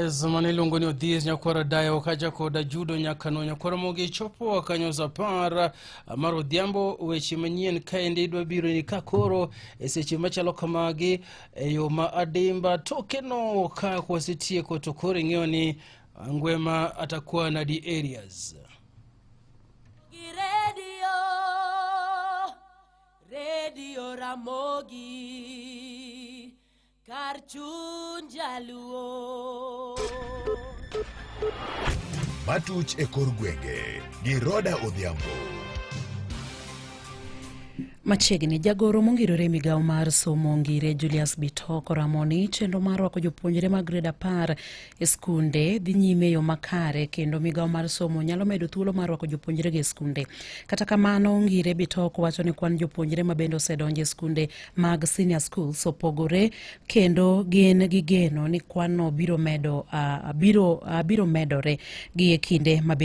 Zamani longoni odhies nyakwara dayo kaja koda judo nyakano nyakwara mogi chopo akanyoza para maro dhiambo weche manyien kaende idwa biro ni kakoro seche machalo kamagi yo ma adimba tokeno ka kwasitie kotokore ng'eoni ngwema atakuwa na di areas Radio Ramogi Karchun Jaluo Matuch e kor gwenge gi Roda Odhiambo. Machiegni jagoro mongirore migawo mar somo ngire Julius Bitoko Ramoni chendo mar rwako jopuonjre mag grade 10 e skunde dhi nyime yo makare kendo migawo mar somo nyalo medo thuolo mar rwako jopuonjre e skunde. Kata kamano ngire Bitoko wacho ni kwan jopuonjre mabende osedonjo e skunde mag senior schools opogore kendo gin gi geno ni kwan no biro medore gi kinde mabende